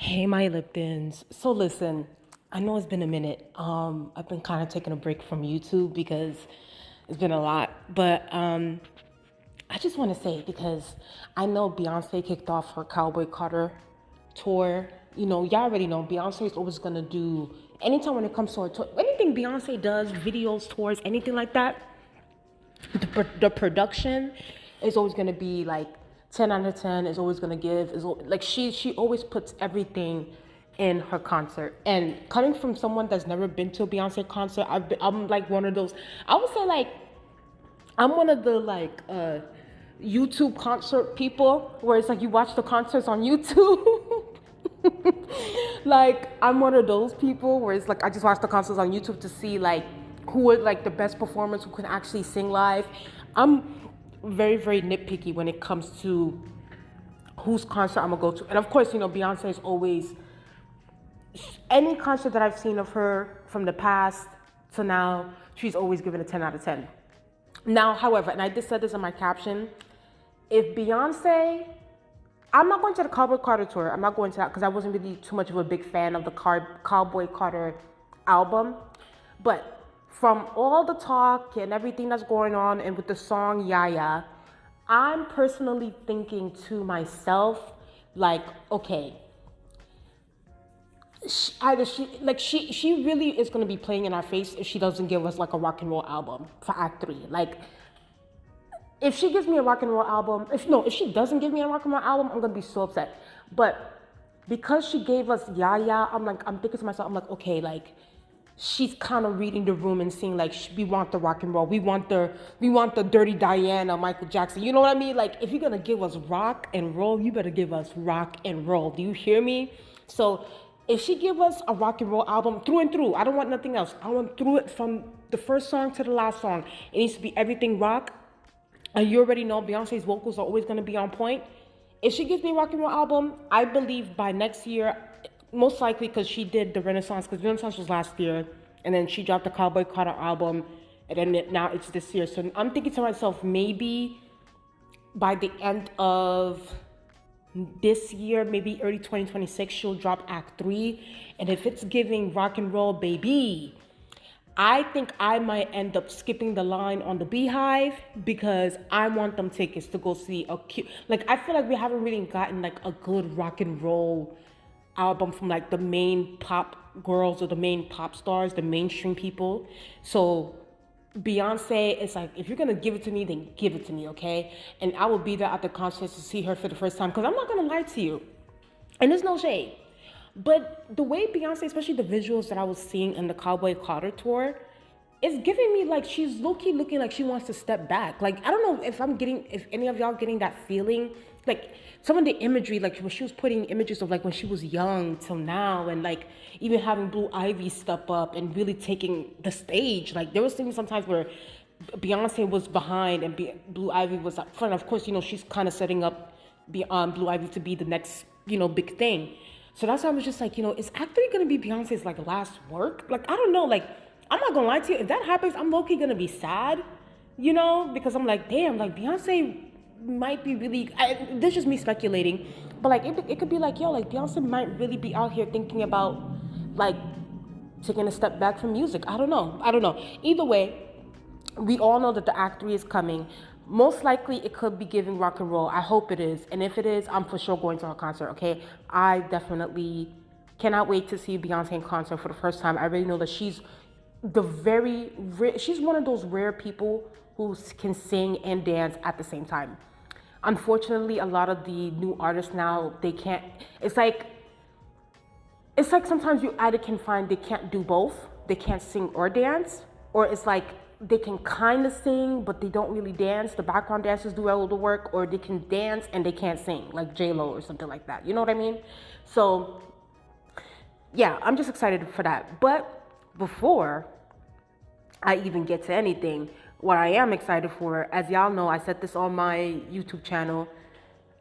Hey, my Liptons. So listen, I know it's been a minute. I've been kind of taking a break from YouTube because it's been a lot. But I just want to say because I know Beyonce kicked off her Cowboy Carter tour. You know, y'all already know Beyonce is always gonna do anytime when it comes to her tour, anything Beyonce does, videos, tours, anything like that. The production is always going to be like 10 out of 10 is always going to give is like she always puts everything in her concert. And coming from someone that's never been to a Beyonce concert, I'm like one of those, I would say like I'm one of the like YouTube concert people where it's like you watch the concerts on YouTube. Like I'm one of those people where it's like I just watch the concerts on YouTube to see like who are like the best performers who can actually sing live. I'm very, very nitpicky when it comes to whose concert I'm gonna go to. And of course, you know, Beyonce is always, any concert that I've seen of her from the past to now, she's always given a 10 out of 10. Now, however, and I just said this in my caption, if Beyonce, I'm not going to the Cowboy Carter tour. I'm not going to that because I wasn't really too much of a big fan of the Cowboy Carter album. But from all the talk and everything that's going on and with the song Yaya, I'm personally thinking to myself, like, okay, she really is going to be playing in our face if she doesn't give us like a rock and roll album for Act 3. Like, if she gives me a rock and roll album, if she doesn't give me a rock and roll album, I'm gonna be so upset. But because she gave us Yaya, I'm thinking to myself, I'm like, okay, like she's kind of reading the room and seeing like we want the rock and roll, we want the Dirty Diana, Michael Jackson. You know what I mean? Like if you're gonna give us rock and roll, you better give us rock and roll. Do you hear me? So if she give us a rock and roll album through and through, I don't want nothing else. I want through it from the first song to the last song. It needs to be everything rock. And you already know Beyonce's vocals are always going to be on point. If she gives me a rock and roll album, I believe by next year, most likely because she did the Renaissance, because Renaissance was last year, and then she dropped the Cowboy Carter album, and then now it's this year. So I'm thinking to myself, maybe by the end of this year, maybe early 2026, she'll drop Act 3. And if it's giving rock and roll, baby, I think I might end up skipping the line on the Beehive because I want them tickets to go see a cute, like I feel like we haven't really gotten like a good rock and roll album from like the main pop girls or the main pop stars, the mainstream people. So Beyonce is like, if you're gonna give it to me, then give it to me, okay? And I will be there at the concert to see her for the first time because I'm not gonna lie to you, and there's no shade. But the way Beyonce, especially the visuals that I was seeing in the Cowboy Carter tour, is giving me like she's low-key looking like she wants to step back. Like, I don't know if any of y'all getting that feeling. Like, some of the imagery, like when she was putting images of like when she was young till now, and like even having Blue Ivy step up and really taking the stage. Like, there was things sometimes where Beyonce was behind and Blue Ivy was up front. Of course, you know, she's kind of setting up Blue Ivy to be the next, you know, big thing. So that's why I was just like, you know, is Act 3 gonna be Beyonce's like last work? Like, I don't know. Like, I'm not gonna lie to you. If that happens, I'm low-key gonna be sad, you know, because I'm like, damn, like Beyonce might be really. This is just me speculating, but like it could be like, yo, like Beyonce might really be out here thinking about like taking a step back from music. I don't know. Either way, we all know that the Act 3 is coming. Most likely it could be giving rock and roll. I hope it is. And if it is, I'm for sure going to her concert, okay? I definitely cannot wait to see Beyonce in concert for the first time. I really know that she's she's one of those rare people who can sing and dance at the same time. Unfortunately, a lot of the new artists now, they can't, it's like sometimes you either can find they can't do both. They can't sing or dance, or it's like they can kind of sing, but they don't really dance. The background dancers do all the work, or they can dance and they can't sing, like J-Lo or something like that. You know what I mean? So, yeah, I'm just excited for that. But before I even get to anything, what I am excited for, as y'all know, I said this on my YouTube channel,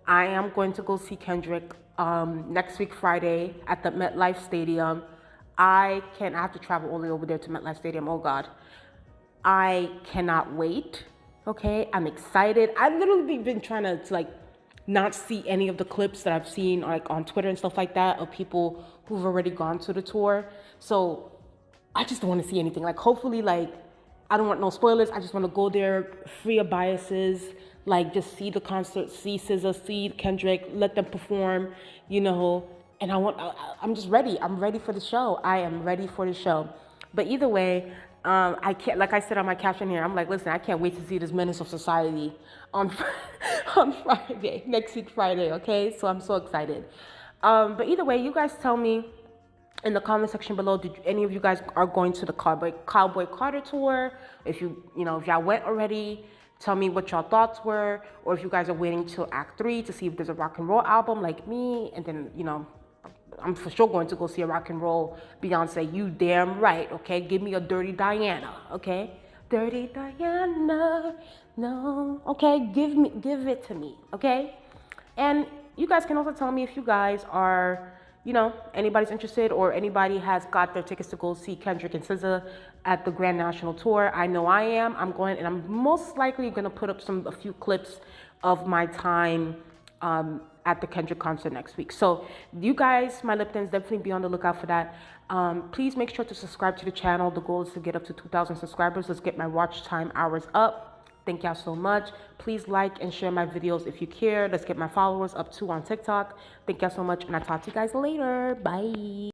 I am going to go see Kendrick next week, Friday, at the MetLife Stadium. I have to travel all the way over there to MetLife Stadium. Oh, God. I cannot wait, okay? I'm excited. I've literally been trying to like not see any of the clips that I've seen like on Twitter and stuff like that of people who've already gone to the tour. So I just don't want to see anything. Like, hopefully, like, I don't want no spoilers. I just want to go there free of biases. Like, just see the concert, see SZA, see Kendrick, let them perform, you know. And I'm just ready. I'm ready for the show. I am ready for the show. But either way, I can't, like I said on my caption here, I'm like, listen, I can't wait to see this Menace of Society on, on Friday, next week Friday, okay? So I'm so excited. But either way, you guys tell me in the comment section below, did any of you guys are going to the Cowboy Carter tour? If if y'all went already, tell me what y'all thoughts were, or if you guys are waiting till Act 3 to see if there's a rock and roll album like me, and then, I'm for sure going to go see a rock and roll Beyonce. You damn right, okay? Give me a Dirty Diana, okay? Dirty Diana, no, okay? Give it to me, okay? And you guys can also tell me if you guys are, anybody's interested or anybody has got their tickets to go see Kendrick and SZA at the Grand National Tour. I know I am. I'm going, and I'm most likely going to put up a few clips of my time at the Kendrick concert next week. So you guys, my Liptons, definitely be on the lookout for that. Please make sure to subscribe to the channel. The goal is to get up to 2,000 subscribers. Let's get my watch time hours up. Thank y'all so much. Please like and share my videos if you care. Let's get my followers up too on TikTok. Thank y'all so much, and I'll talk to you guys later. Bye.